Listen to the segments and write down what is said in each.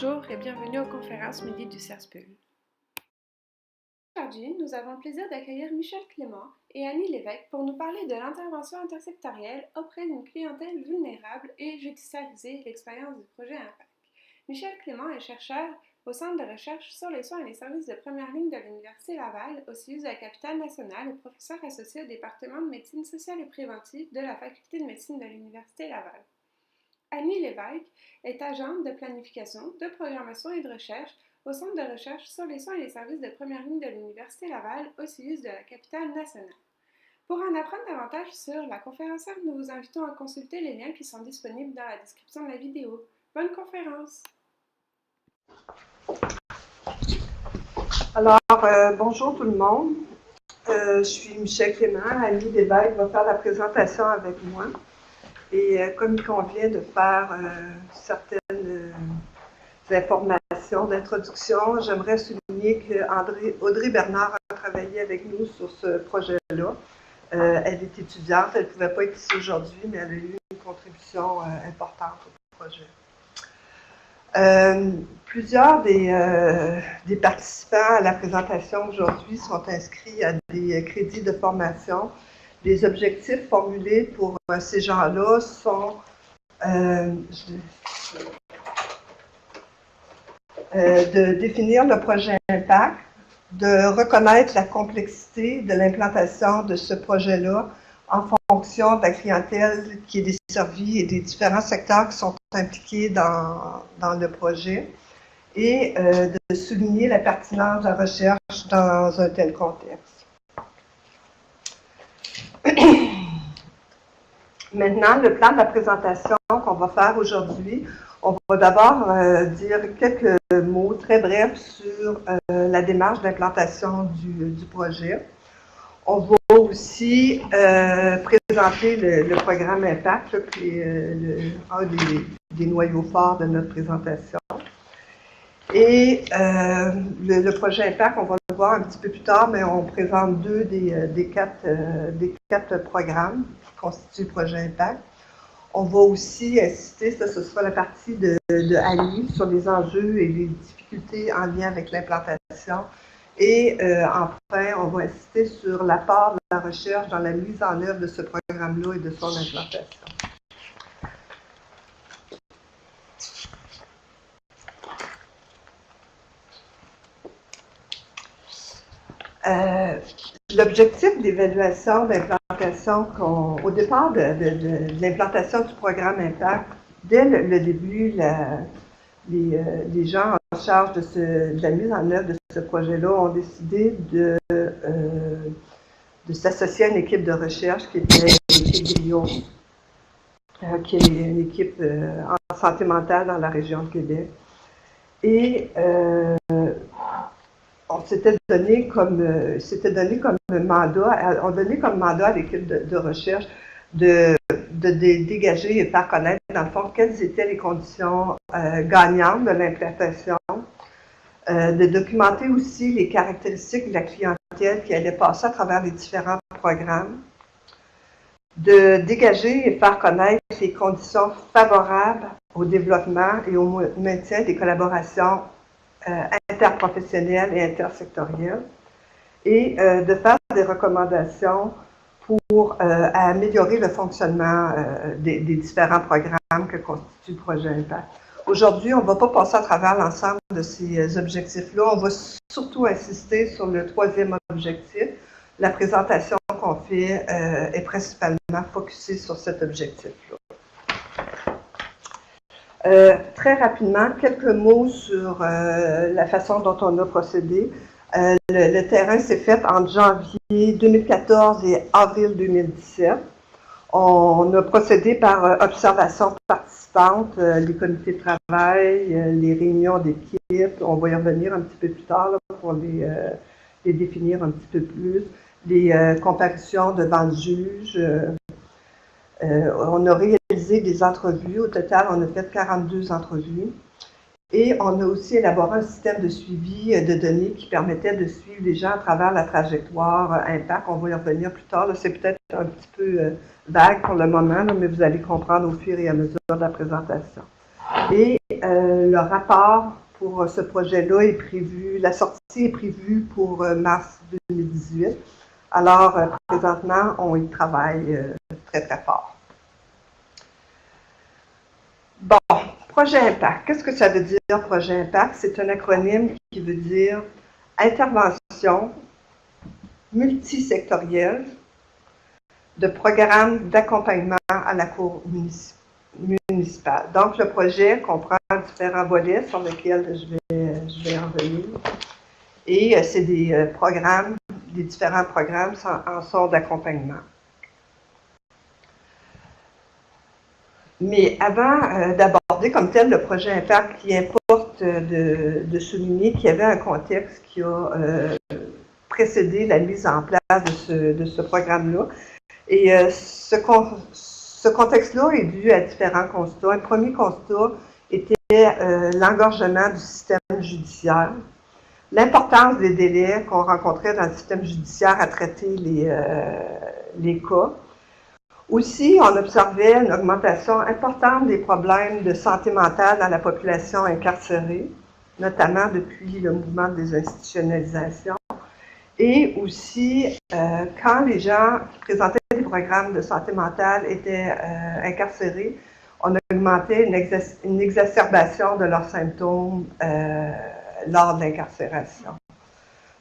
Bonjour et bienvenue aux conférences Midi du CERSPUL. Aujourd'hui, nous avons le plaisir d'accueillir Michel Clément et Annie Lévesque pour nous parler de l'intervention intersectorielle auprès d'une clientèle vulnérable et judiciariser l'expérience du projet Impact. Michel Clément est chercheur au Centre de recherche sur les soins et les services de première ligne de l'Université Laval, au CIUS de la capitale nationale et professeur associé au département de médecine sociale et préventive de la faculté de médecine de l'Université Laval. Annie Lévesque est agente de planification, de programmation et de recherche au Centre de recherche sur les soins et les services de première ligne de l'Université Laval, au CIUS de la capitale nationale. Pour en apprendre davantage sur la conférencière, nous vous invitons à consulter les liens qui sont disponibles dans la description de la vidéo. Bonne conférence! Alors, bonjour tout le monde. Je suis Michel Clément. Annie Lévesque va faire la présentation avec moi. Et comme il convient de faire certaines informations d'introduction, j'aimerais souligner qu'Audrey Bernard a travaillé avec nous sur ce projet-là. Elle est étudiante, elle ne pouvait pas être ici aujourd'hui, mais elle a eu une contribution importante au projet. Plusieurs des participants à la présentation aujourd'hui sont inscrits à des crédits de formation. Les objectifs formulés pour ces gens-là sont de définir le projet Impact, de reconnaître la complexité de l'implantation de ce projet-là en fonction de la clientèle qui est desservie et des différents secteurs qui sont impliqués dans le projet, et de souligner la pertinence de la recherche dans un tel contexte. Maintenant, le plan de la présentation qu'on va faire aujourd'hui, on va d'abord dire quelques mots très brefs sur la démarche d'implantation du projet. On va aussi présenter le programme Impact, là, qui est un des noyaux forts de notre présentation. Et le projet Impact, on va le voir un petit peu plus tard, mais on présente deux des quatre programmes qui constituent le projet Impact. On va aussi insister, ça ce sera la partie de Annie, sur les enjeux et les difficultés en lien avec l'implantation. Et enfin, on va insister sur l'apport de la recherche dans la mise en œuvre de ce programme-là et de son implantation. L'objectif d'évaluation d'implantation, au départ de l'implantation du programme Impact, dès le début, les gens en charge de la mise en œuvre de ce projet-là ont décidé de s'associer à une équipe de recherche qui était l'équipe Griot, qui est une équipe en santé mentale dans la région de Québec. Et on s'était donné comme mandat, on donnait comme mandat à l'équipe de recherche de dégager et faire connaître, dans le fond, quelles étaient les conditions gagnantes de l'implantation, de documenter aussi les caractéristiques de la clientèle qui allait passer à travers les différents programmes, de dégager et faire connaître les conditions favorables au développement et au maintien des collaborations interprofessionnelles et intersectorielles, et de faire des recommandations pour améliorer le fonctionnement des différents programmes que constitue le projet Impact. Aujourd'hui, on ne va pas passer à travers l'ensemble de ces objectifs-là. On va surtout insister sur le troisième objectif. La présentation qu'on fait est principalement focusée sur cet objectif-là. Très rapidement, quelques mots sur la façon dont on a procédé. Le terrain s'est fait entre janvier 2014 et avril 2017. On a procédé par observation participante, les comités de travail, les réunions d'équipe. On va y revenir un petit peu plus tard là, pour les définir un petit peu plus. Les comparutions devant le juge. On a réalisé des entrevues. Au total, on a fait 42 entrevues. Et on a aussi élaboré un système de suivi de données qui permettait de suivre les gens à travers la trajectoire Impact. On va y revenir plus tard. C'est peut-être un petit peu vague pour le moment, là, mais vous allez comprendre au fur et à mesure de la présentation. Et le rapport pour ce projet-là est prévu, la sortie est prévue pour mars 2018. Alors, présentement, on y travaille très, très fort. Bon, projet impact. Qu'est-ce que ça veut dire, projet impact? C'est un acronyme qui veut dire intervention multisectorielle de programmes d'accompagnement à la Cour municipale. Donc, le projet comprend différents volets sur lesquels je vais en venir. Et c'est des programmes, des différents programmes en sorte d'accompagnement. Mais avant d'aborder comme tel le projet impact, il importe de souligner qu'il y avait un contexte qui a précédé la mise en place de ce programme-là. Et ce contexte-là est dû à différents constats. Un premier constat était l'engorgement du système judiciaire, l'importance des délais qu'on rencontrait dans le système judiciaire à traiter les cas. Aussi, on observait une augmentation importante des problèmes de santé mentale dans la population incarcérée, notamment depuis le mouvement de désinstitutionnalisation. Et aussi, quand les gens qui présentaient des programmes de santé mentale étaient incarcérés, on augmentait une exacerbation de leurs symptômes lors de l'incarcération.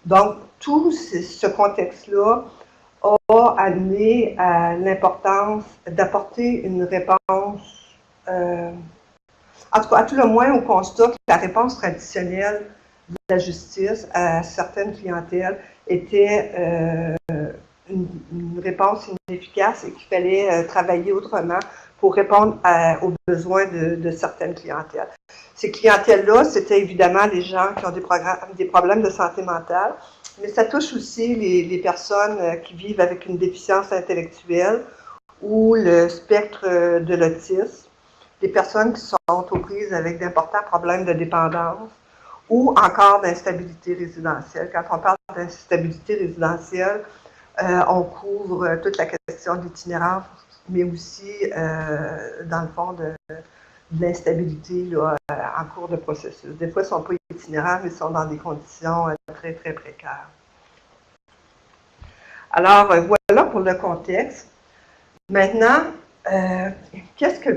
Donc, tout ce contexte-là a amené à l'importance d'apporter une réponse, en tout cas, à tout le moins au constat que la réponse traditionnelle de la justice à certaines clientèles était une réponse inefficace et qu'il fallait travailler autrement pour répondre aux besoins de certaines clientèles. Ces clientèles-là, c'était évidemment les gens qui ont des problèmes de santé mentale, mais ça touche aussi les personnes qui vivent avec une déficience intellectuelle ou le spectre de l'autisme, des personnes qui sont aux prises avec d'importants problèmes de dépendance ou encore d'instabilité résidentielle. Quand on parle d'instabilité résidentielle, on couvre toute la question de l'itinérance, mais aussi, dans le fond, de l'instabilité en cours de processus. Des fois, ils ne sont pas itinérants, mais ils sont dans des conditions très, très précaires. Alors, voilà pour le contexte. Maintenant, qu'est-ce qu'il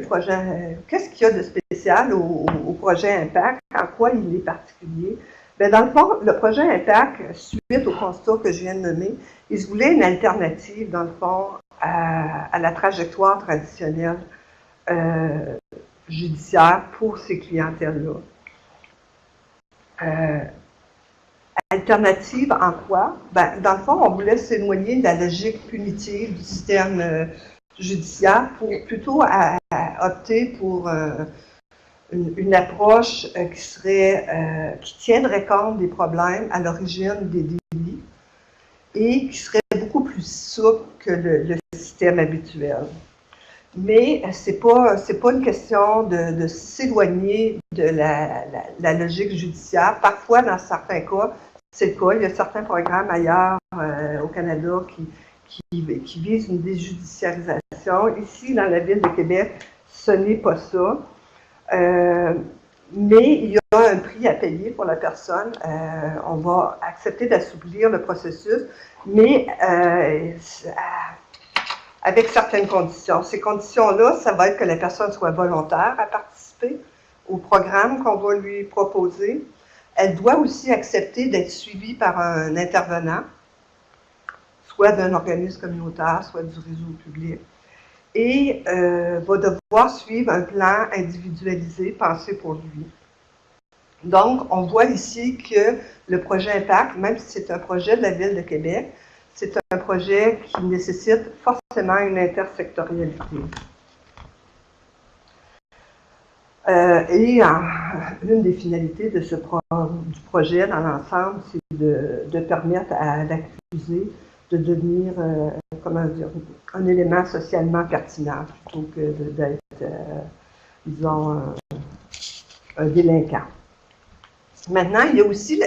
y a de spécial au projet Impact? En quoi il est particulier? Bien, dans le fond, le projet Impact, suite au constat que je viens de nommer, il se voulait une alternative, dans le fond, à la trajectoire traditionnelle judiciaire pour ces clientèles-là. Alternative en quoi? Ben, dans le fond, on voulait s'éloigner de la logique punitive du système judiciaire pour plutôt opter pour une approche qui tiendrait compte des problèmes à l'origine des délits et qui serait beaucoup plus souple que le système habituel. Mais ce n'est pas une question de s'éloigner de la logique judiciaire. Parfois, dans certains cas, c'est le cas. Il y a certains programmes ailleurs au Canada qui visent une déjudiciarisation. Ici, dans la ville de Québec, ce n'est pas ça. Mais il y a un prix à payer pour la personne. On va accepter d'assouplir le processus, mais avec certaines conditions. Ces conditions-là, ça va être que la personne soit volontaire à participer au programme qu'on va lui proposer. Elle doit aussi accepter d'être suivie par un intervenant, soit d'un organisme communautaire, soit du réseau public, et va devoir suivre un plan individualisé, pensé pour lui. Donc, on voit ici que le projet Impact, même si c'est un projet de la Ville de Québec, c'est un projet qui nécessite forcément une intersectorialité. L'une des finalités de du projet dans l'ensemble, c'est de permettre à l'accusé de devenir, un élément socialement pertinent plutôt que d'être, disons, un délinquant. Maintenant, il y a aussi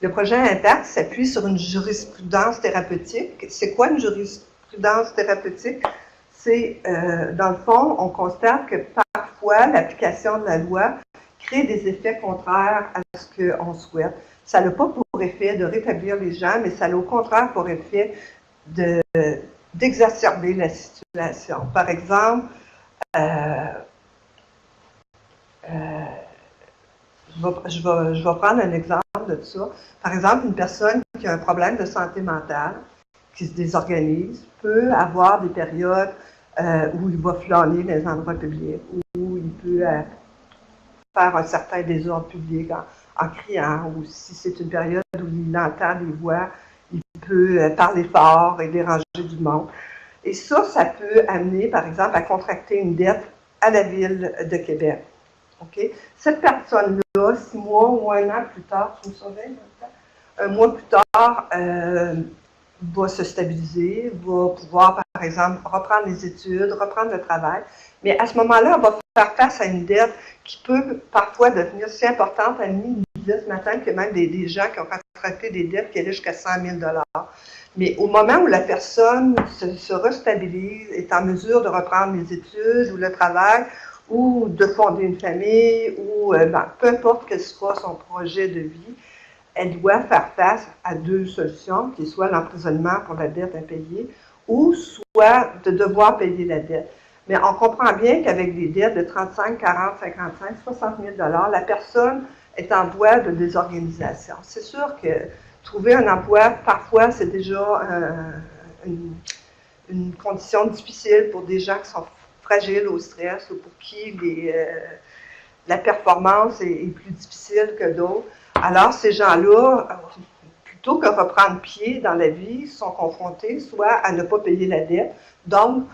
le projet Impact s'appuie sur une jurisprudence thérapeutique. C'est quoi une jurisprudence thérapeutique? c'est, dans le fond, on constate que parfois, l'application de la loi crée des effets contraires à ce qu'on souhaite. Ça n'a pas pour effet de rétablir les gens, mais ça a au contraire pour effet d'exacerber la situation. Par exemple, je vais prendre un exemple de ça. Par exemple, une personne qui a un problème de santé mentale, qui se désorganise, peut avoir des périodes où il va flâner dans les endroits publics, où il peut faire un certain désordre public en criant, ou si c'est une période où il entend des voix, il peut parler fort et déranger du monde. Et ça peut amener, par exemple, à contracter une dette à la Ville de Québec. Okay? Cette personne-là, 6 mois ou 1 an plus tard, tu me surveilles, un mois plus tard, va se stabiliser, va pouvoir, par exemple, reprendre les études, reprendre le travail. Mais à ce moment-là, on va faire face à une dette qui peut parfois devenir si importante. À nous disait ce matin qu'il y a même des gens qui ont contracté des dettes qui allaient jusqu'à 100 000 $. Mais au moment où la personne se restabilise, est en mesure de reprendre les études ou le travail, ou de fonder une famille, ou peu importe quel soit son projet de vie, elle doit faire face à 2 solutions, qui soit l'emprisonnement pour la dette impayée, ou soit de devoir payer la dette. Mais on comprend bien qu'avec des dettes de 35, 40, 55, 60 000 $, la personne est en voie de désorganisation. C'est sûr que trouver un emploi, parfois, c'est déjà une condition difficile pour des gens qui sont fragiles au stress ou pour qui la performance est plus difficile que d'autres. Alors, ces gens-là, plutôt que reprendre pied dans la vie, sont confrontés soit à ne pas payer la dette, donc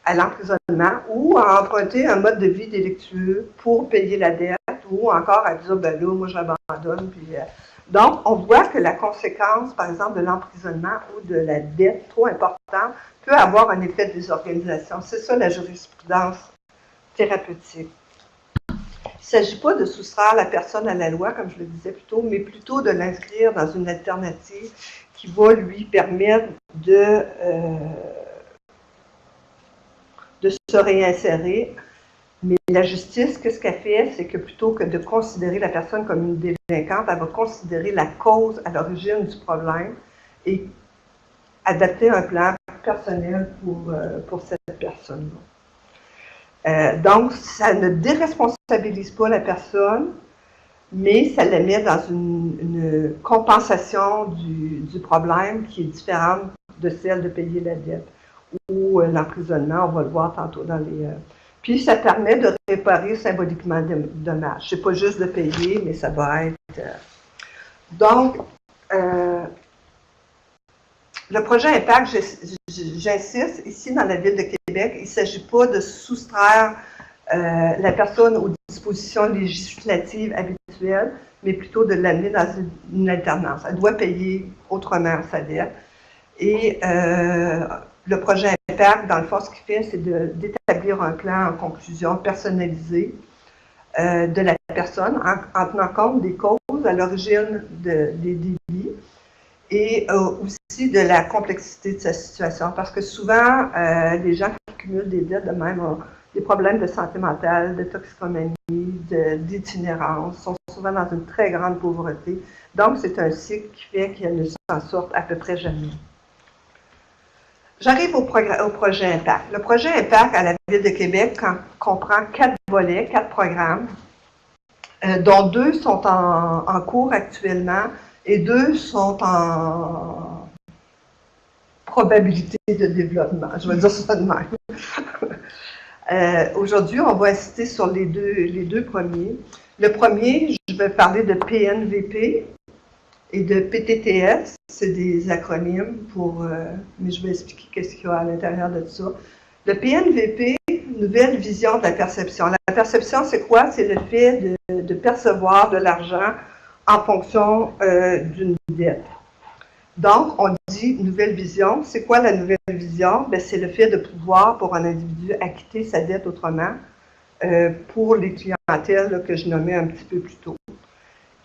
à l'emprisonnement, ou à emprunter un mode de vie délictueux pour payer la dette, ou encore à dire, ben là, moi j'abandonne. Donc, on voit que la conséquence, par exemple, de l'emprisonnement ou de la dette trop importante peut avoir un effet de désorganisation. C'est ça la jurisprudence thérapeutique. Il ne s'agit pas de soustraire la personne à la loi, comme je le disais plus tôt, mais plutôt de l'inscrire dans une alternative qui va lui permettre de se réinsérer. Mais la justice, qu'est-ce qu'elle fait? C'est que plutôt que de considérer la personne comme une délinquante, elle va considérer la cause à l'origine du problème et adapter un plan personnel pour cette personne-là. Donc, ça ne déresponsabilise pas la personne, mais ça la met dans une compensation du problème qui est différente de celle de payer la dette ou l'emprisonnement, on va le voir tantôt dans les... Puis, ça permet de réparer symboliquement des dommages. C'est pas juste de payer, mais ça va être... Donc, le projet Impact, j'insiste, ici dans la Ville de Québec, il ne s'agit pas de soustraire la personne aux dispositions législatives habituelles, mais plutôt de l'amener dans une alternance. Elle doit payer autrement sa dette. Et le projet Impact, dans le fond, ce qu'il fait, c'est d'établir un plan en conclusion personnalisé de la personne en tenant compte des causes à l'origine des délits et aussi de la complexité de sa situation. Parce que souvent, les gens qui cumulent des dettes de même ont des problèmes de santé mentale, de toxicomanie, d'itinérance, sont souvent dans une très grande pauvreté. Donc, c'est un cycle qui fait qu'elles ne s'en sortent à peu près jamais. J'arrive au projet Impact. Le projet Impact à la Ville de Québec comprend 4 volets, 4 programmes, dont 2 sont en cours actuellement et 2 sont en probabilité de développement. Je vais dire ça de même. Aujourd'hui, on va insister sur les deux premiers. Le premier, je vais parler de PNVP et de PTTS. C'est des acronymes mais je vais expliquer qu'est-ce qu'il y a à l'intérieur de ça. Le PNVP, nouvelle vision de la perception. La perception, c'est quoi? C'est le fait de percevoir de l'argent en fonction d'une dette. Donc, on dit nouvelle vision. C'est quoi la nouvelle vision? Ben, c'est le fait de pouvoir, pour un individu, acquitter sa dette autrement pour les clientèles là, que je nommais un petit peu plus tôt.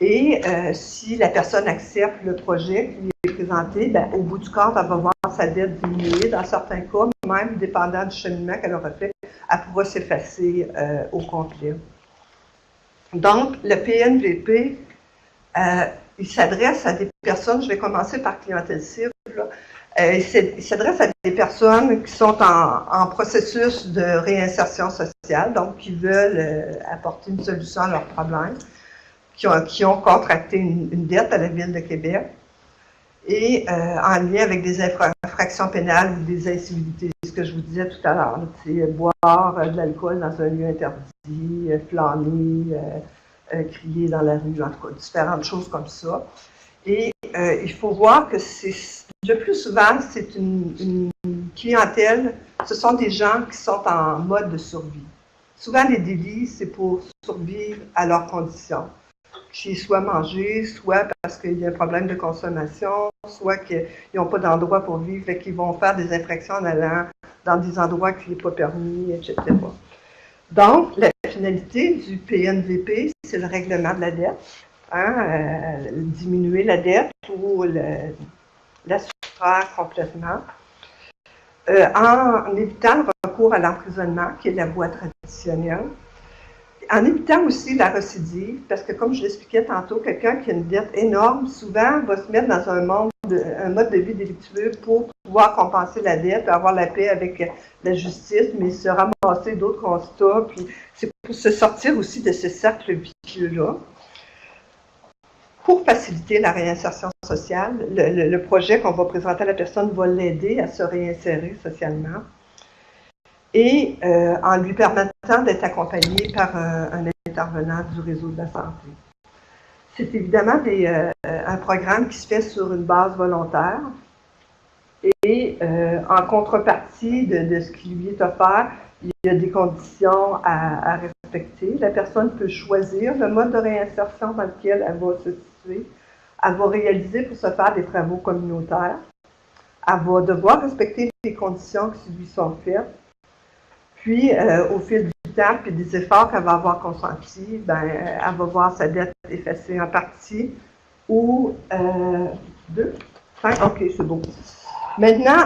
Et si la personne accepte le projet qui lui est présenté, bien, au bout du compte, elle va voir sa dette diminuer. Dans certains cas, même dépendant du cheminement qu'elle aura fait, elle pourra s'effacer au complet. Donc, le PNVP, il s'adresse à des personnes, je vais commencer par clientèle cible, il s'adresse à des personnes qui sont en processus de réinsertion sociale, donc qui veulent apporter une solution à leurs problèmes, qui ont contracté une dette à la Ville de Québec et en lien avec des infractions pénales ou des incivilités, ce que je vous disais tout à l'heure, boire de l'alcool dans un lieu interdit, flâner, crier dans la rue, en tout cas, différentes choses comme ça. Et il faut voir que le plus souvent, c'est une clientèle, ce sont des gens qui sont en mode de survie. Souvent, les délits, c'est pour survivre à leurs conditions. Qui soit manger, soit parce qu'il y a un problème de consommation, soit qu'ils n'ont pas d'endroit pour vivre et qu'ils vont faire des infractions en allant dans des endroits qui n'est pas permis, etc. Donc, la finalité du PNVP, c'est le règlement de la dette. Diminuer la dette ou la soustraire complètement, en évitant le recours à l'emprisonnement, qui est la voie traditionnelle, en évitant aussi la récidive, parce que comme je l'expliquais tantôt, quelqu'un qui a une dette énorme, souvent va se mettre dans un mode de vie délictueux pour pouvoir compenser la dette, avoir la paix avec la justice, mais se ramasser d'autres constats, puis c'est pour se sortir aussi de ce cercle vicieux-là. Pour faciliter la réinsertion sociale, le projet qu'on va présenter à la personne va l'aider à se réinsérer socialement et en lui permettant d'être accompagné par un intervenant du réseau de la santé. C'est évidemment un programme qui se fait sur une base volontaire et en contrepartie de ce qui lui est offert, il y a des conditions à respecter. La personne peut choisir le mode de réinsertion dans lequel elle va se situer. Elle va réaliser pour se faire des travaux communautaires. Elle va devoir respecter les conditions qui lui sont faites. Puis, au fil du temps et des efforts qu'elle va avoir consentis, ben, elle va voir sa dette effacée en partie ou deux. OK, c'est bon. Maintenant,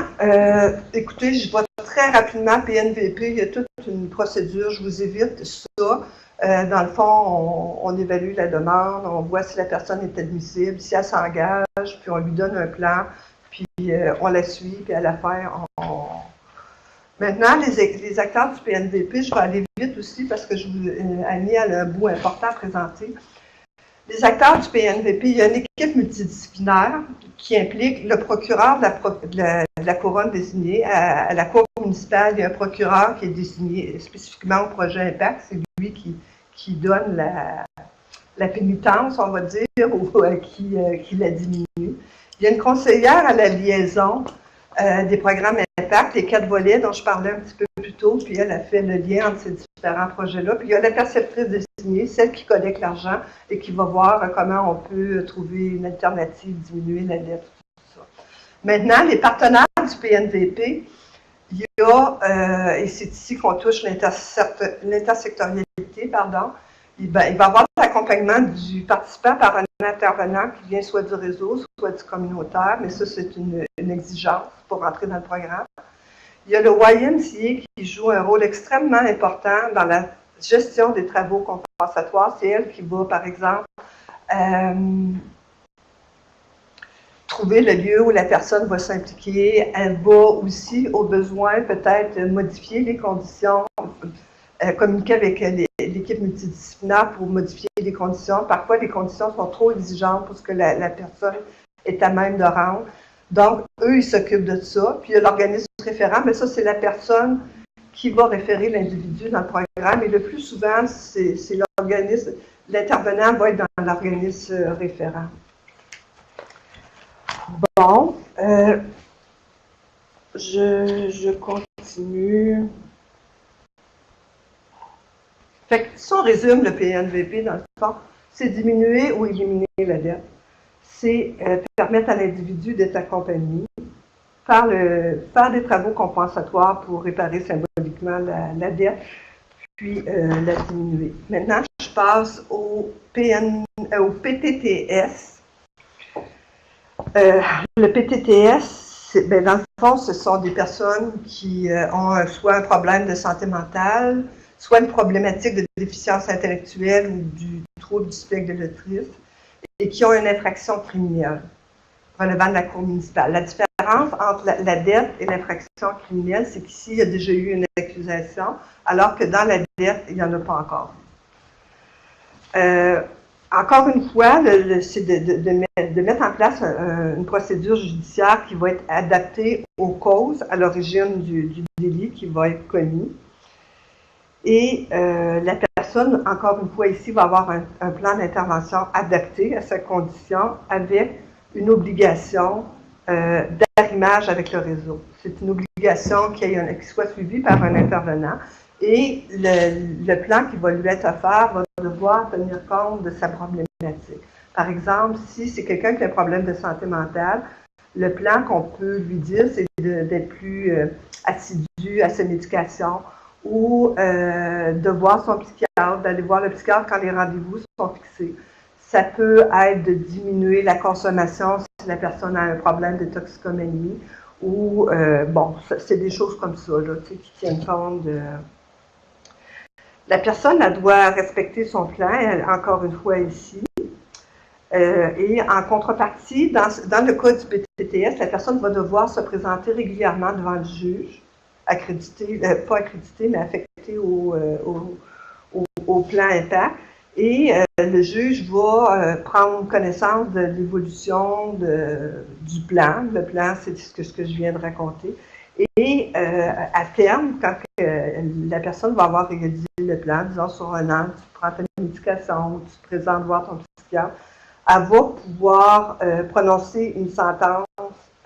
écoutez, je vais très rapidement PNVP, il y a toute une procédure, je vous évite ça. Dans le fond, on évalue la demande, on voit si la personne est admissible, si elle s'engage, puis on lui donne un plan, puis on la suit, puis à la fin, Maintenant, les acteurs du PNVP, je vais aller vite aussi parce que Annie a un bout important à présenter. Les acteurs du PNVP, il y a une équipe multidisciplinaire qui implique le procureur de la couronne désigné. À la cour municipale, il y a un procureur qui est désigné spécifiquement au projet Impact. C'est lui qui donne la pénitence, on va dire, ou qui la diminue. Il y a une conseillère à la liaison des programmes Impact, les 4 volets dont je parlais un petit peu plus tôt, puis elle a fait le lien entre ces différents projets-là. Puis il y a la perceptrice désignée, celle qui collecte l'argent et qui va voir comment on peut trouver une alternative, diminuer la dette, tout ça. Maintenant, les partenaires du PNVP, il y a, et c'est ici qu'on touche l'intersectorialité, pardon, il va y avoir l'accompagnement du participant par un intervenant qui vient soit du réseau, soit du communautaire, mais ça, c'est une exigence pour entrer dans le programme. Il y a le YMCA qui joue un rôle extrêmement important dans la gestion des travaux compensatoires. C'est elle qui va, par exemple, trouver le lieu où la personne va s'impliquer. Elle va aussi, au besoin, peut-être modifier les conditions, communiquer avec l'équipe multidisciplinaire pour modifier les conditions. Parfois, les conditions sont trop exigeantes pour ce que la personne est à même de rendre. Donc, eux, ils s'occupent de ça. Puis, il y a l'organisme référent, mais ça, c'est la personne qui va référer l'individu dans le programme. Et le plus souvent, c'est l'organisme, l'intervenant va être dans l'organisme référent. Bon, je continue. Fait que si on résume le PNVP, dans le fond, c'est diminuer ou éliminer la dette. C'est permettre à l'individu d'être accompagné, faire des travaux compensatoires pour réparer symboliquement la dette, puis la diminuer. Maintenant, je passe au PTTS. Le PTTS, ben, dans le fond, ce sont des personnes qui ont soit un problème de santé mentale, soit une problématique de déficience intellectuelle ou du trouble du spectre de l'autisme, et qui ont une infraction criminelle relevant de la Cour municipale. La différence entre la dette et l'infraction criminelle, c'est qu'ici, il y a déjà eu une accusation, alors que dans la dette, il n'y en a pas encore. Encore une fois, c'est de mettre en place une procédure judiciaire qui va être adaptée aux causes à l'origine du délit qui va être commis. Et la personne, encore une fois ici, va avoir un plan d'intervention adapté à sa condition avec une obligation d'arrimage avec le réseau. C'est une obligation qui soit suivie par un intervenant. Et le plan qui va lui être offert va devoir tenir compte de sa problématique. Par exemple, si c'est quelqu'un qui a un problème de santé mentale, le plan qu'on peut lui dire, c'est d'être plus assidu à sa médication ou de voir son psychiatre, d'aller voir le psychiatre quand les rendez-vous sont fixés. Ça peut être de diminuer la consommation si la personne a un problème de toxicomanie ou, bon, c'est des choses comme ça, là, tu sais, qui tiennent compte de... La personne, elle doit respecter son plan, encore une fois ici. Et en contrepartie, dans le cas du PTTS, la personne va devoir se présenter régulièrement devant le juge, accrédité, pas accrédité, mais affecté au plan impact. Et le juge va prendre connaissance de l'évolution du plan. Le plan, c'est ce que je viens de raconter. Et à terme, quand la personne va avoir réalisé le plan, disons sur un an, tu prends ta médication, tu te présentes voir ton psychiatre, elle va pouvoir prononcer une sentence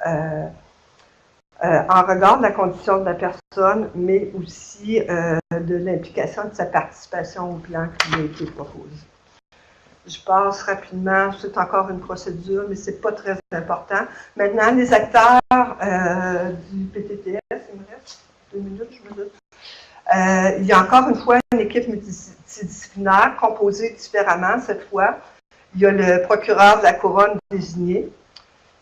en regard de la condition de la personne, mais aussi de l'implication de sa participation au plan qui a été proposé. Je passe rapidement, c'est encore une procédure, mais ce n'est pas très important. Maintenant, les acteurs du PTTS, il me reste 2 minutes, je me doute. Il y a encore une fois une équipe multidisciplinaire composée différemment cette fois. Il y a le procureur de la couronne désigné.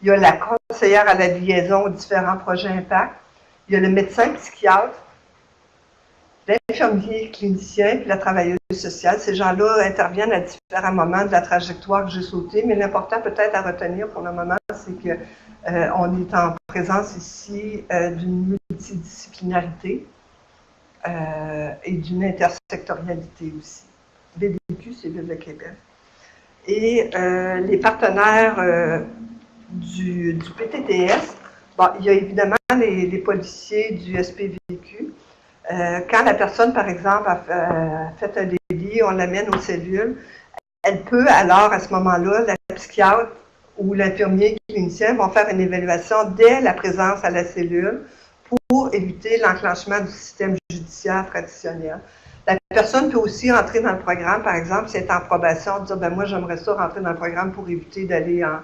Il y a la conseillère à la liaison aux différents projets impact. Il y a le médecin psychiatre, l'infirmier clinicien puis la travailleuse sociale. Ces gens-là interviennent à différents moments de la trajectoire que j'ai sautée, mais l'important peut-être à retenir pour le moment, c'est qu'on est en présence ici d'une multidisciplinarité et d'une intersectorialité aussi. BDQ, c'est Ville de Québec. Et les partenaires du PTTS, bon, il y a évidemment les policiers du SPVQ. Quand la personne, par exemple, a fait un délit, on l'amène aux cellules, elle peut alors, à ce moment-là, la psychiatre ou l'infirmier clinicien vont faire une évaluation dès la présence à la cellule pour éviter l'enclenchement du système judiciaire traditionnel. La personne peut aussi rentrer dans le programme, par exemple, si elle est en probation, dire, ben moi, j'aimerais ça rentrer dans le programme pour éviter d'aller en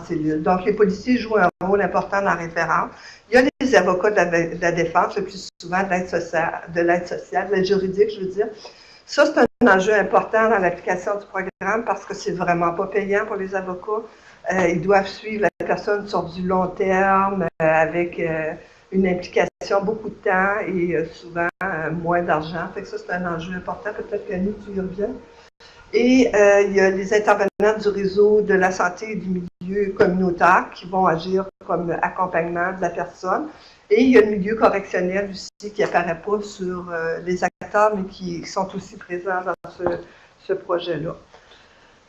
cellule. Donc, les policiers jouent un rôle important dans la référence. Il y a les avocats de la défense, le plus souvent de l'aide sociale, de l'aide juridique, je veux dire. Ça, c'est un enjeu important dans l'application du programme parce que c'est vraiment pas payant pour les avocats. Ils doivent suivre la personne sur du long terme avec une implication, beaucoup de temps et souvent moins d'argent. Fait que ça, c'est un enjeu important. Peut-être qu'Annie, tu y reviens. Et il y a les intervenants du réseau de la santé et du milieu communautaire qui vont agir comme accompagnement de la personne. Et il y a le milieu correctionnel aussi qui n'apparaît pas sur les acteurs, mais qui sont aussi présents dans ce projet-là.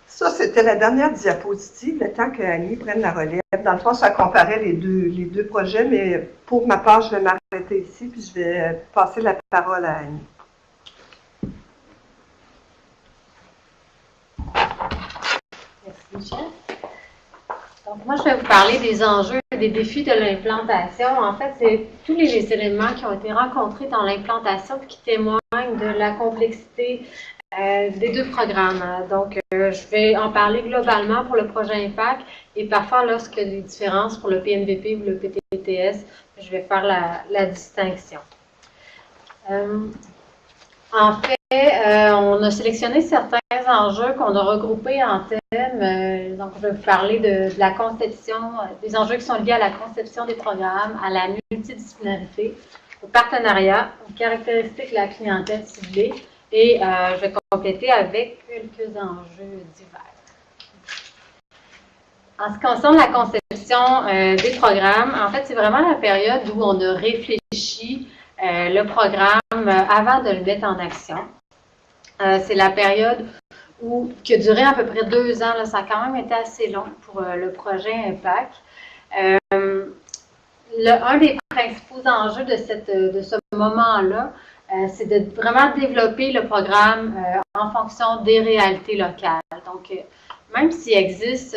Ça, c'était la dernière diapositive, le temps qu'Annie prenne la relève. Dans le fond, ça comparait les deux projets, mais pour ma part, je vais m'arrêter ici, puis je vais passer la parole à Annie. Merci, Michel. Donc, moi, je vais vous parler des enjeux et des défis de l'implantation. En fait, c'est tous les éléments qui ont été rencontrés dans l'implantation qui témoignent de la complexité des deux programmes. Donc, je vais en parler globalement pour le projet Impact et parfois, lorsqu'il y a des différences pour le PNVP ou le PTTS, je vais faire la distinction. En fait, on a sélectionné certains enjeux qu'on a regroupés en thèmes. Donc, je vais vous parler de la conception, des enjeux qui sont liés à la conception des programmes, à la multidisciplinarité, au partenariat, aux caractéristiques de la clientèle ciblée, et je vais compléter avec quelques enjeux divers. En ce qui concerne la conception des programmes, en fait, c'est vraiment la période où on a réfléchi le programme avant de le mettre en action. C'est la période qui a duré à peu près 2 ans. Là, ça a quand même été assez long pour le projet Impact. Un des principaux enjeux de ce moment-là, c'est de vraiment développer le programme en fonction des réalités locales. Donc, même s'il existe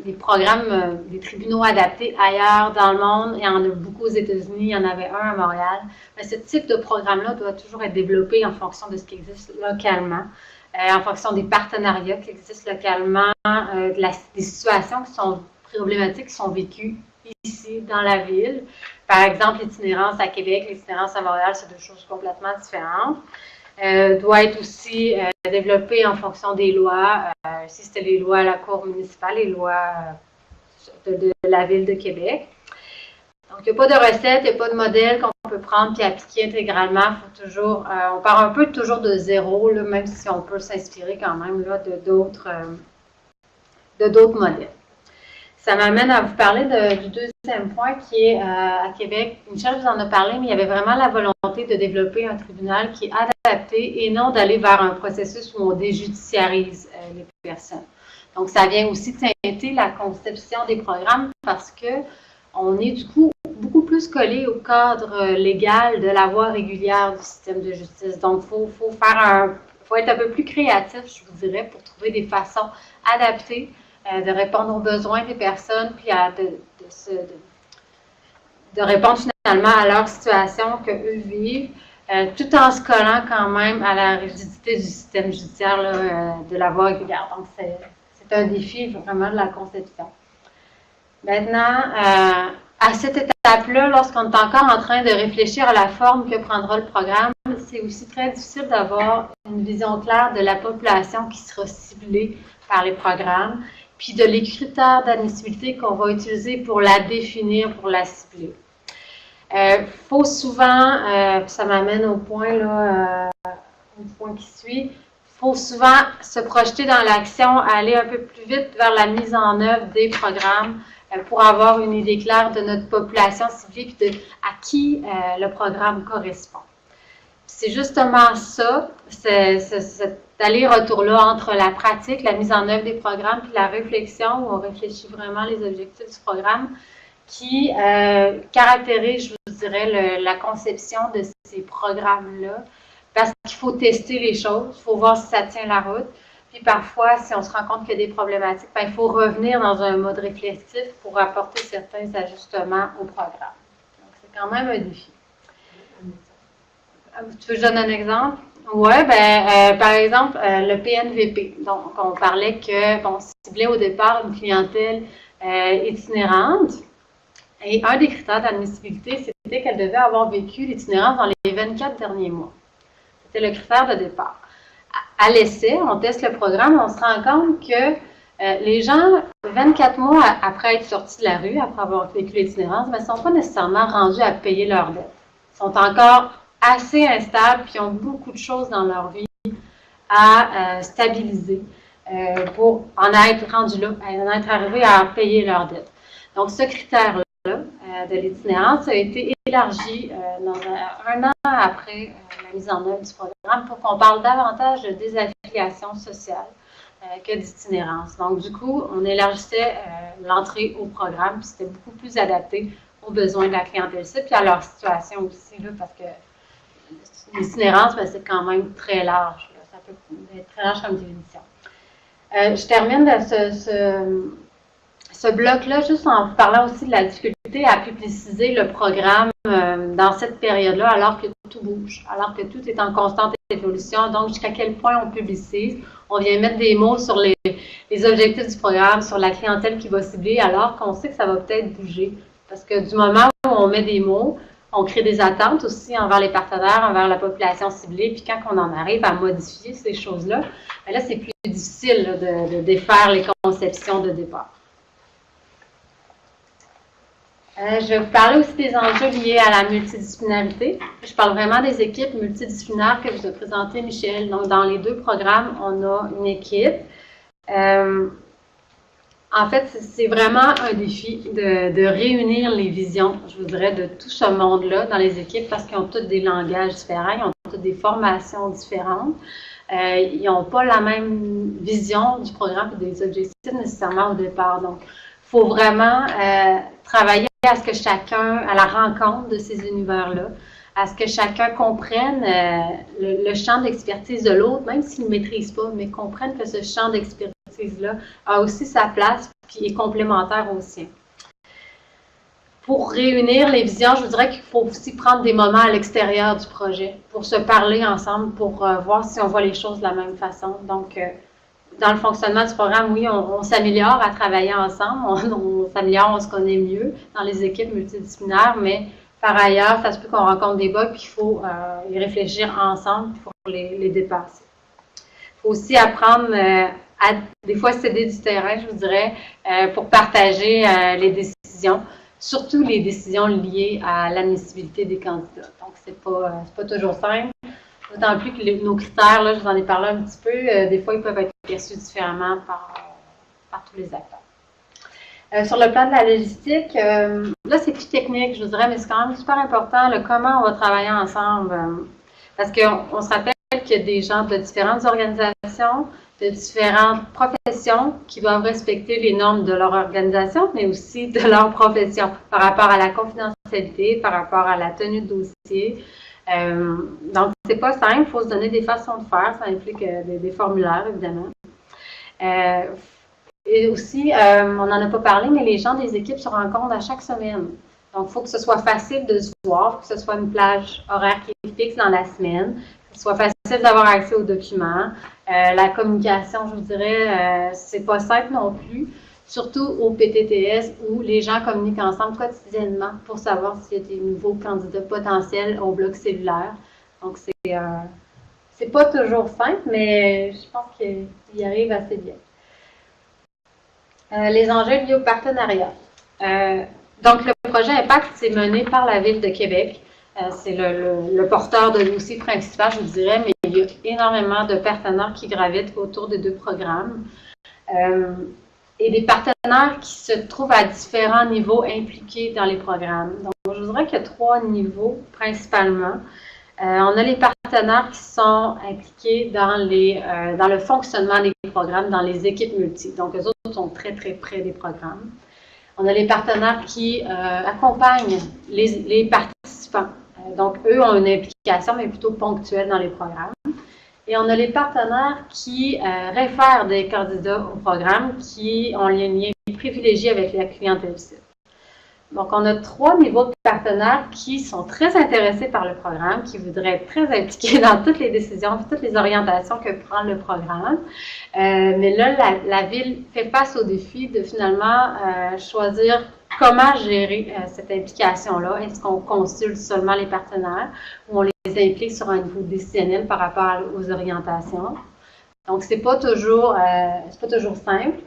des programmes, des tribunaux adaptés ailleurs dans le monde, il y en a beaucoup aux États-Unis, il y en avait un à Montréal, mais ce type de programme-là doit toujours être développé en fonction de ce qui existe localement, en fonction des partenariats qui existent localement, des situations qui sont problématiques, qui sont vécues ici, dans la ville. Par exemple, l'itinérance à Québec, l'itinérance à Montréal, c'est 2 choses complètement différentes. Doit être aussi développé en fonction des lois. Si c'était les lois à la Cour municipale, les lois de la Ville de Québec. Donc, il n'y a pas de recette, il n'y a pas de modèle qu'on peut prendre et appliquer intégralement. Faut toujours, on part un peu toujours de zéro, là, même si on peut s'inspirer quand même là, de d'autres modèles. Ça m'amène à vous parler du deuxième point qui est à Québec. Michel vous en a parlé, mais il y avait vraiment la volonté de développer un tribunal qui est adapté et non d'aller vers un processus où on déjudiciarise les personnes. Donc, ça vient aussi teinter la conception des programmes parce qu'on est du coup beaucoup plus collé au cadre légal de la voie régulière du système de justice. Donc, faut être un peu plus créatif, je vous dirais, pour trouver des façons adaptées de répondre aux besoins des personnes, puis de répondre finalement à leur situation qu'eux vivent, tout en se collant quand même à la rigidité du système judiciaire là, de la voie régulière. Donc, c'est un défi vraiment de la conception. Maintenant, à cette étape-là, lorsqu'on est encore en train de réfléchir à la forme que prendra le programme, c'est aussi très difficile d'avoir une vision claire de la population qui sera ciblée par les programmes, puis de les critères d'admissibilité qu'on va utiliser pour la définir, pour la cibler. Faut souvent, ça m'amène au point, au point qui suit, faut souvent se projeter dans l'action, aller un peu plus vite vers la mise en œuvre des programmes pour avoir une idée claire de notre population ciblée et à qui le programme correspond. C'est justement ça, cet aller-retour-là entre la pratique, la mise en œuvre des programmes, puis la réflexion, où on réfléchit vraiment les objectifs du programme, qui caractérise, je vous dirais, la conception de ces programmes-là. Parce qu'il faut tester les choses, il faut voir si ça tient la route. Puis parfois, si on se rend compte qu'il y a des problématiques, il faut revenir dans un mode réflexif pour apporter certains ajustements au programme. Donc, c'est quand même un défi. Tu veux que je donne un exemple? Oui, par exemple, le PNVP. Donc, on parlait qu'on ciblait au départ une clientèle itinérante. Et un des critères d'admissibilité, c'était qu'elle devait avoir vécu l'itinérance dans les 24 derniers mois. C'était le critère de départ. À l'essai, on teste le programme, on se rend compte que les gens, 24 mois après être sortis de la rue, après avoir vécu l'itinérance, ne sont pas nécessairement rendus à payer leurs dettes. Ils sont encore assez instables, puis ont beaucoup de choses dans leur vie à stabiliser pour en être rendus là, en être arrivés à payer leurs dettes. Donc, ce critère-là de l'itinérance a été élargi dans un an après la mise en œuvre du programme pour qu'on parle davantage de désaffiliation sociale que d'itinérance. Donc, du coup, on élargissait l'entrée au programme, puis c'était beaucoup plus adapté aux besoins de la clientèle cible, puis à leur situation aussi, là, parce que l'itinérance, c'est quand même très large. Là. Ça peut être très large comme définition. Je termine de ce bloc-là juste en vous parlant aussi de la difficulté à publiciser le programme dans cette période-là, alors que tout bouge, alors que tout est en constante évolution. Donc, jusqu'à quel point on publicise, on vient mettre des mots sur les objectifs du programme, sur la clientèle qui va cibler, alors qu'on sait que ça va peut-être bouger. Parce que du moment où on met des mots, On crée des attentes aussi envers les partenaires, envers la population ciblée, puis quand on en arrive à modifier ces choses-là, bien là, c'est plus difficile là, de défaire les conceptions de départ. Je vais vous parler aussi des enjeux liés à la multidisciplinarité. Je parle vraiment des équipes multidisciplinaires que vous a présentées, Michel. Donc, dans les deux programmes, on a une équipe. En fait, c'est vraiment un défi de réunir les visions, je vous dirais, de tout ce monde-là dans les équipes parce qu'ils ont tous des langages différents, ils ont toutes des formations différentes. Ils n'ont pas la même vision du programme et des objectifs nécessairement au départ. Donc, il faut vraiment travailler à ce que chacun, à la rencontre de ces univers-là, à ce que chacun comprenne le champ d'expertise de l'autre, même s'il ne maîtrise pas, mais comprenne que ce champ d'expertise-là a aussi sa place et est complémentaire au sien. Pour réunir les visions, je vous dirais qu'il faut aussi prendre des moments à l'extérieur du projet pour se parler ensemble, pour voir si on voit les choses de la même façon. Donc, dans le fonctionnement du programme, oui, on s'améliore à travailler ensemble, on s'améliore, on se connaît mieux dans les équipes multidisciplinaires, mais par ailleurs, ça se peut qu'on rencontre des bugs, puis il faut y réfléchir ensemble pour les dépasser. Il faut aussi apprendre à, des fois, céder du terrain, je vous dirais, pour partager les décisions, surtout les décisions liées à l'admissibilité des candidats. Donc, c'est pas toujours simple. D'autant plus que nos critères, là, je vous en ai parlé un petit peu, des fois, ils peuvent être perçus différemment par tous les acteurs. Sur le plan de la logistique, là, c'est plus technique, je vous dirais, mais c'est quand même super important, comment on va travailler ensemble. Parce qu'on se rappelle qu'il y a des gens de différentes organisations, de différentes professions qui doivent respecter les normes de leur organisation, mais aussi de leur profession par rapport à la confidentialité, par rapport à la tenue de dossier. Donc, c'est pas simple, il faut se donner des façons de faire, ça implique des formulaires, évidemment. Et aussi, on n'en a pas parlé, mais les gens des équipes se rencontrent à chaque semaine. Donc, il faut que ce soit facile de se voir, que ce soit une plage horaire qui est fixe dans la semaine, que ce soit facile d'avoir accès aux documents. La communication, je vous dirais, c'est pas simple non plus. Surtout au PTTS où les gens communiquent ensemble quotidiennement pour savoir s'il y a des nouveaux candidats potentiels au bloc cellulaire. Donc, c'est pas toujours simple, mais je pense qu'il y arrive assez bien. Les enjeux liés au partenariat. Donc, le projet Impact, c'est mené par la Ville de Québec. C'est le porteur de dossier principal, je vous dirais, mais il y a énormément de partenaires qui gravitent autour des deux programmes. Et des partenaires qui se trouvent à différents niveaux impliqués dans les programmes. Donc, je vous dirais qu'il y a 3 niveaux principalement. On a les partenaires qui sont impliqués dans le fonctionnement des programmes, dans les équipes multi. Donc, eux autres sont très, très près des programmes. On a les partenaires qui accompagnent les participants. Donc, eux ont une implication, mais plutôt ponctuelle dans les programmes. Et on a les partenaires qui réfèrent des candidats au programme qui ont un lien privilégié avec la clientèle cible. Donc, on a 3 niveaux de partenaires qui sont très intéressés par le programme, qui voudraient être très impliqués dans toutes les décisions, toutes les orientations que prend le programme. Mais là, la Ville fait face au défi de finalement choisir comment gérer cette implication-là. Est-ce qu'on consulte seulement les partenaires ou on les implique sur un niveau décisionnel par rapport aux orientations? Donc, c'est pas toujours simple.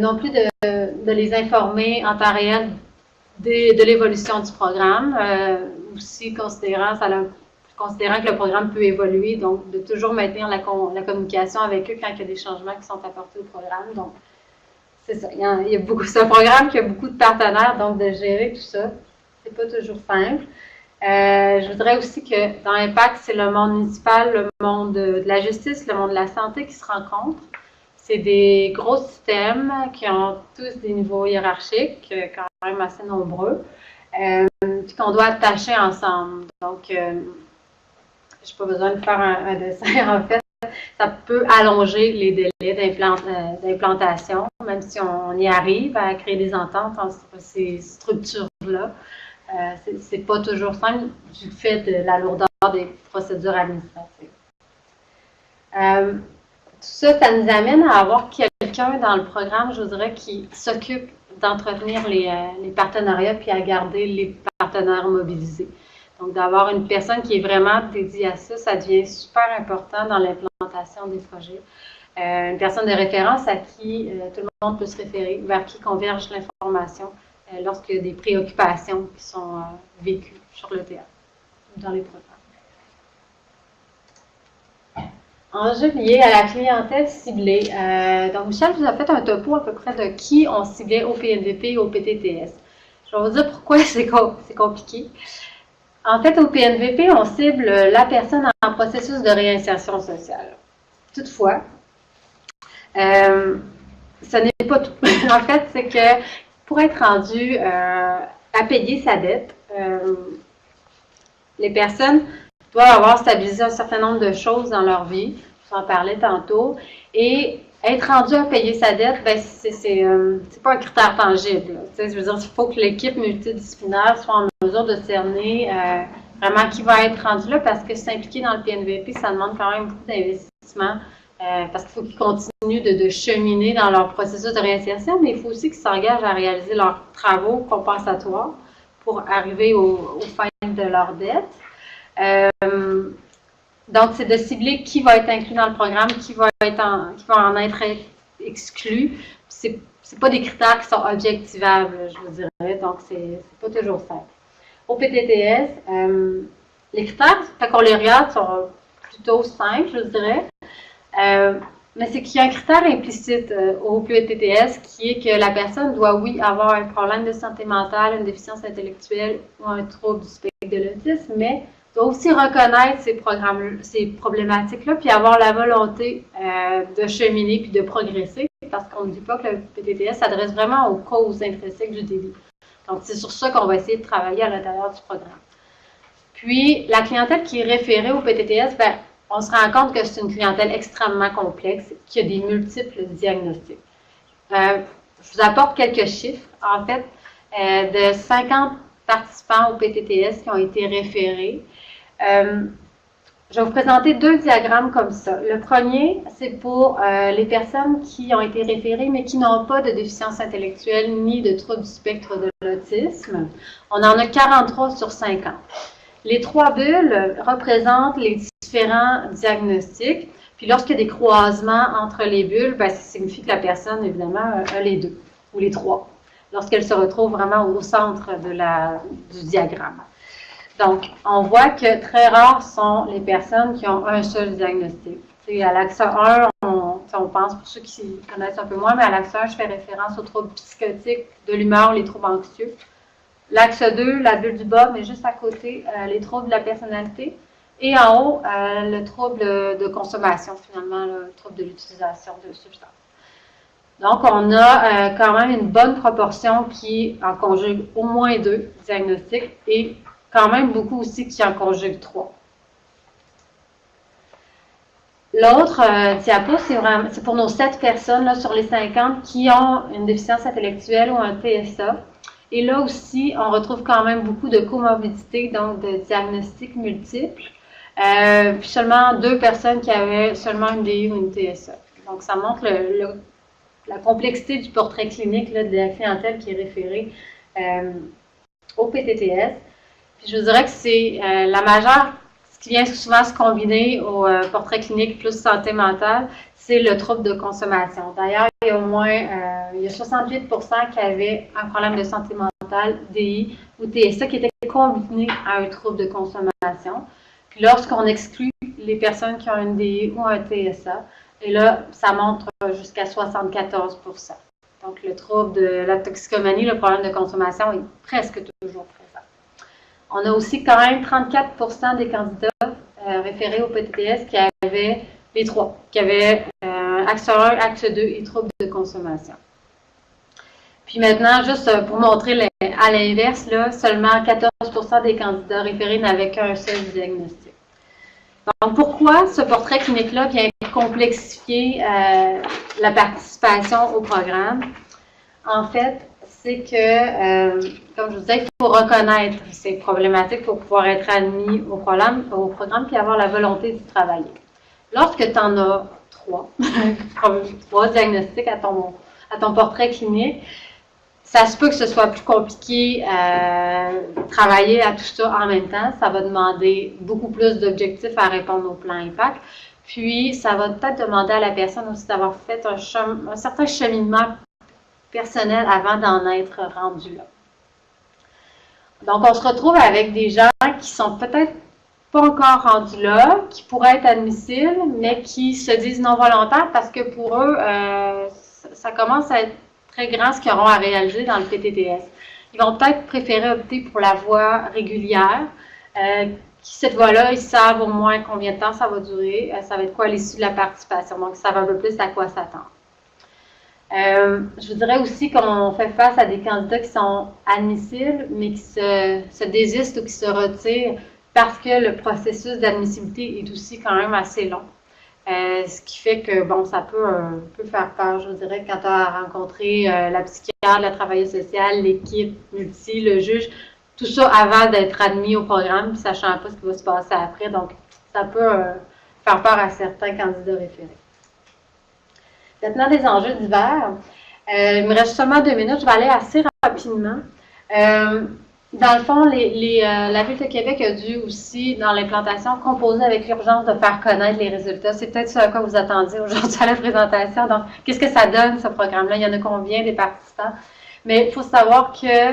Non plus de les informer en temps réel de l'évolution du programme, aussi considérant que le programme peut évoluer, donc de toujours maintenir la communication avec eux quand il y a des changements qui sont apportés au programme. Donc, c'est ça. C'est un programme qui a beaucoup de partenaires, donc de gérer tout ça, c'est pas toujours simple. Je voudrais aussi que dans Impact, c'est le monde municipal, le monde de la justice, le monde de la santé qui se rencontrent. C'est des gros systèmes qui ont tous des niveaux hiérarchiques, quand même assez nombreux, puis qu'on doit attacher ensemble. Donc, je n'ai pas besoin de faire un dessin, en fait. Ça peut allonger les délais d'implantation, même si on y arrive à créer des ententes entre ces structures-là. C'est pas toujours simple du fait de la lourdeur des procédures administratives. Tout ça, ça nous amène à avoir quelqu'un dans le programme, je dirais, qui s'occupe d'entretenir les partenariats puis à garder les partenaires mobilisés. Donc, d'avoir une personne qui est vraiment dédiée à ça, ça devient super important dans l'implantation des projets. Une personne de référence à qui tout le monde peut se référer, vers qui converge l'information lorsqu'il y a des préoccupations qui sont vécues sur le terrain ou dans les programmes. Enjeux liés à la clientèle ciblée. Donc, Michel vous a fait un topo à peu près de qui on ciblait au PNVP et au PTTS. Je vais vous dire pourquoi c'est compliqué. En fait, au PNVP, on cible la personne en processus de réinsertion sociale. Toutefois, ce n'est pas tout. En fait, c'est que pour être rendu à payer sa dette, les personnes doivent avoir stabilisé un certain nombre de choses dans leur vie, je vous en parlais tantôt, et être rendu à payer sa dette, ben c'est pas un critère tangible. Je veux dire, il faut que l'équipe multidisciplinaire soit en mesure de cerner vraiment qui va être rendu là, parce que s'impliquer dans le PNVP, ça demande quand même beaucoup d'investissement, parce qu'il faut qu'ils continuent de cheminer dans leur processus de réinsertion, mais il faut aussi qu'ils s'engagent à réaliser leurs travaux compensatoires pour arriver aux fins de leur dette. Donc, c'est de cibler qui va être inclus dans le programme, qui va en être exclu. C'est pas des critères qui sont objectivables, je vous dirais, donc c'est pas toujours simple. Au PTTS, les critères, quand on les regarde, sont plutôt simples, je dirais. Mais c'est qu'il y a un critère implicite au PTTS qui est que la personne doit, oui, avoir un problème de santé mentale, une déficience intellectuelle ou un trouble du spectre de l'autisme, mais doit aussi reconnaître ces problématiques-là, puis avoir la volonté de cheminer puis de progresser, parce qu'on ne dit pas que le PTTS s'adresse vraiment aux causes intrinsèques du délit. Donc, c'est sur ça qu'on va essayer de travailler à l'intérieur du programme. Puis, la clientèle qui est référée au PTTS, ben, on se rend compte que c'est une clientèle extrêmement complexe, qui a des multiples diagnostics. Je vous apporte quelques chiffres. En fait, de 50 participants au PTTS qui ont été référés, je vais vous présenter deux diagrammes comme ça. Le premier, c'est pour les personnes qui ont été référées, mais qui n'ont pas de déficience intellectuelle ni de trouble du spectre de l'autisme. On en a 43 sur 50. Les trois bulles représentent les différents diagnostics. Puis lorsqu'il y a des croisements entre les bulles, ben, ça signifie que la personne, évidemment, a les deux, ou les trois, lorsqu'elle se retrouve vraiment au centre du diagramme. Donc, on voit que très rares sont les personnes qui ont un seul diagnostic. T'sais, à l'axe 1, on pense, pour ceux qui connaissent un peu moins, mais à l'axe 1, je fais référence aux troubles psychotiques, de l'humeur, les troubles anxieux. L'axe 2, la bulle du bas, mais juste à côté, les troubles de la personnalité. Et en haut, le trouble de consommation, finalement, le trouble de l'utilisation de substances. Donc, on a quand même une bonne proportion qui en conjugue au moins 2 diagnostics et quand même beaucoup aussi qui en conjugue 3. L'autre diapo, c'est pour nos 7 personnes là, sur les 50 qui ont une déficience intellectuelle ou un TSA. Et là aussi, on retrouve quand même beaucoup de comorbidités, donc de diagnostics multiples. Puis seulement 2 personnes qui avaient seulement une DI ou une TSA. Donc, ça montre la complexité du portrait clinique là, de la clientèle qui est référée au PTTS. Puis je vous dirais que c'est la majeure, ce qui vient souvent se combiner au portrait clinique plus santé mentale, c'est le trouble de consommation. D'ailleurs, il y a au moins il y a 68% qui avaient un problème de santé mentale, DI ou TSA, qui était combiné à un trouble de consommation. Puis lorsqu'on exclut les personnes qui ont une DI ou un TSA, et là, ça monte jusqu'à 74%. Donc, le trouble de la toxicomanie, le problème de consommation est presque toujours présent. On a aussi quand même 34% des candidats référés au PTTS qui avaient les 3, qui avaient axe 1, axe 2 et trouble de consommation. Puis maintenant, juste pour montrer à l'inverse, seulement 14% des candidats référés n'avaient qu'un seul diagnostic. Donc, pourquoi ce portrait clinique-là vient complexifier la participation au programme? En fait, c'est que, comme je vous disais, il faut reconnaître ces problématiques pour pouvoir être admis au programme puis avoir la volonté d'y travailler. Lorsque tu en as 3 diagnostics à ton portrait clinique, Ça se peut que ce soit plus compliqué travailler à tout ça en même temps. Ça va demander beaucoup plus d'objectifs à répondre au plan impact. Puis, ça va peut-être demander à la personne aussi d'avoir fait un certain cheminement personnel avant d'en être rendu là. Donc, on se retrouve avec des gens qui sont peut-être pas encore rendus là, qui pourraient être admissibles, mais qui se disent non volontaires parce que pour eux, ça commence à être très grand ce qu'ils auront à réaliser dans le PTTS. Ils vont peut-être préférer opter pour la voie régulière. Cette voie-là, ils savent au moins combien de temps ça va durer, ça va être quoi l'issue de la participation. Donc, ils savent un peu plus à quoi s'attendre. Je vous dirais aussi qu'on fait face à des candidats qui sont admissibles, mais qui se désistent ou qui se retirent parce que le processus d'admissibilité est aussi quand même assez long. Ce qui fait que, bon, ça peut faire peur, je vous dirais, quand tu as rencontré la psychiatre, la travailleuse sociale, l'équipe multi, le juge, tout ça avant d'être admis au programme, puis sachant pas ce qui va se passer après. Donc, ça peut faire peur à certains candidats référés. Maintenant, des enjeux divers. Il me reste seulement 2 minutes, je vais aller assez rapidement. Dans le fond, la Ville de Québec a dû aussi, dans l'implantation, composer avec l'urgence de faire connaître les résultats. C'est peut-être ce à quoi vous attendiez aujourd'hui à la présentation. Donc, qu'est-ce que ça donne, ce programme-là? Il y en a combien des participants? Mais il faut savoir que,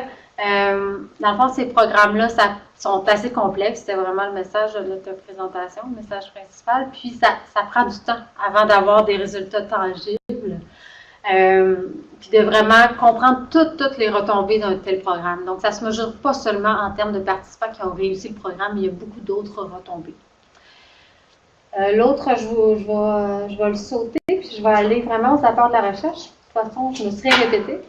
dans le fond, ces programmes-là sont assez complexes. C'était vraiment le message de notre présentation, le message principal. Puis, ça prend du temps avant d'avoir des résultats tangibles. Puis de vraiment comprendre toutes les retombées d'un tel programme. Donc, ça ne se mesure pas seulement en termes de participants qui ont réussi le programme, mais il y a beaucoup d'autres retombées. L'autre, je vais le sauter, puis je vais aller vraiment aux apports de la recherche. De toute façon, je me serais répétée.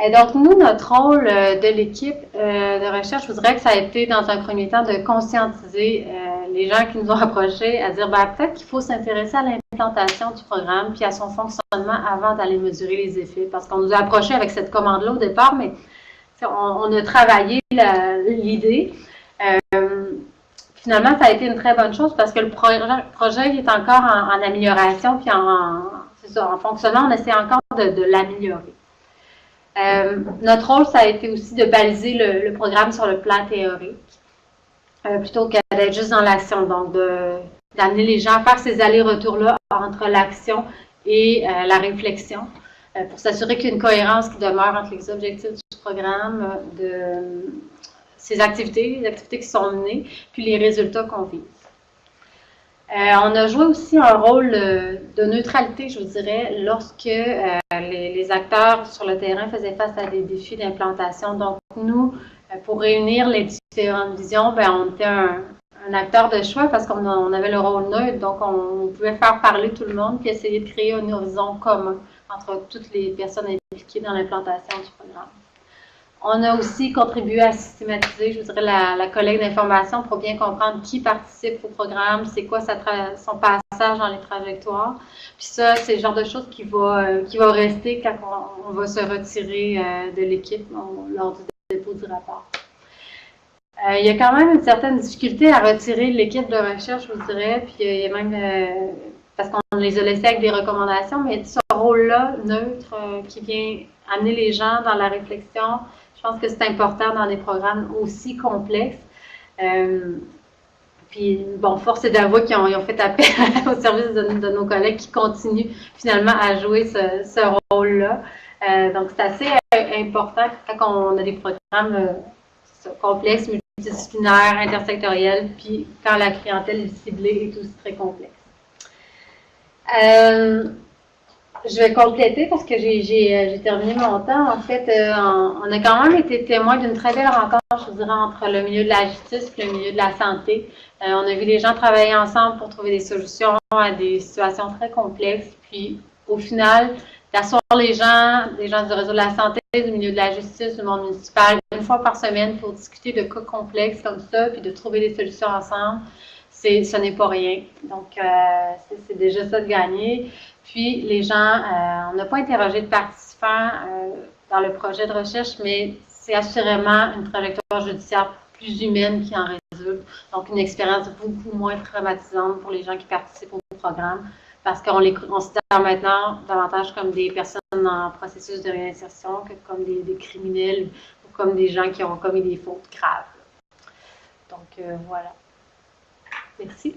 Et donc, nous, notre rôle de l'équipe de recherche, je vous dirais que ça a été, dans un premier temps, de conscientiser les gens qui nous ont approchés à dire, peut-être qu'il faut s'intéresser à l'implantation du programme puis à son fonctionnement avant d'aller mesurer les effets. Parce qu'on nous a approchés avec cette commande-là au départ, mais on a travaillé l'idée. Finalement, ça a été une très bonne chose parce que le projet est encore en amélioration puis en fonctionnant, on essaie encore de l'améliorer. Notre rôle, ça a été aussi de baliser le programme sur le plan théorique, plutôt que d'être juste dans l'action, donc d'amener les gens à faire ces allers-retours-là entre l'action et la réflexion, pour s'assurer qu'il y a une cohérence qui demeure entre les objectifs du programme, de ces activités, les activités qui sont menées, puis les résultats qu'on vise. On a joué aussi un rôle de neutralité, je vous dirais, lorsque les acteurs sur le terrain faisaient face à des défis d'implantation. Donc, nous, pour réunir les différentes visions, on était un acteur de choix parce qu'on avait le rôle neutre. Donc, on pouvait faire parler tout le monde puis essayer de créer un horizon commun entre toutes les personnes impliquées dans l'implantation du programme. On a aussi contribué à systématiser, je vous dirais, la collecte d'informations pour bien comprendre qui participe au programme, c'est quoi son passage dans les trajectoires. Puis ça, c'est le genre de choses qui va rester quand on va se retirer de l'équipe lors du dépôt du rapport. Il y a quand même une certaine difficulté à retirer l'équipe de recherche, je vous dirais, puis il y a même, parce qu'on les a laissés avec des recommandations, mais ce rôle-là, neutre, qui vient amener les gens dans la réflexion, je pense que c'est important dans des programmes aussi complexes. Puis, bon, force est d'avouer qu'ils ont fait appel au service de nos collègues qui continuent finalement à jouer ce rôle-là. Donc, c'est assez important quand on a des programmes complexes, multidisciplinaires, intersectoriels, puis quand la clientèle ciblée est aussi très complexe. Je vais compléter parce que j'ai terminé mon temps. En fait, on a quand même été témoin d'une très belle rencontre, je dirais, entre le milieu de la justice et le milieu de la santé. On a vu les gens travailler ensemble pour trouver des solutions à des situations très complexes. Puis, au final, d'asseoir les gens du réseau de la santé, du milieu de la justice, du monde municipal, une fois par semaine pour discuter de cas complexes comme ça, puis de trouver des solutions ensemble, ce n'est pas rien. Donc, c'est déjà ça de gagner. Puis, les gens, on n'a pas interrogé de participants dans le projet de recherche, mais c'est assurément une trajectoire judiciaire plus humaine qui en résulte. Donc, une expérience beaucoup moins traumatisante pour les gens qui participent au programme. parce qu'on les considère maintenant davantage comme des personnes en processus de réinsertion que comme des criminels ou comme des gens qui ont commis des fautes graves. Donc, voilà. Merci.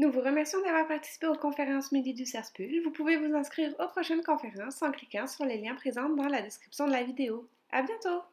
Nous vous remercions d'avoir participé aux conférences midi du CERSPUL. Vous pouvez vous inscrire aux prochaines conférences en cliquant sur les liens présents dans la description de la vidéo. À bientôt!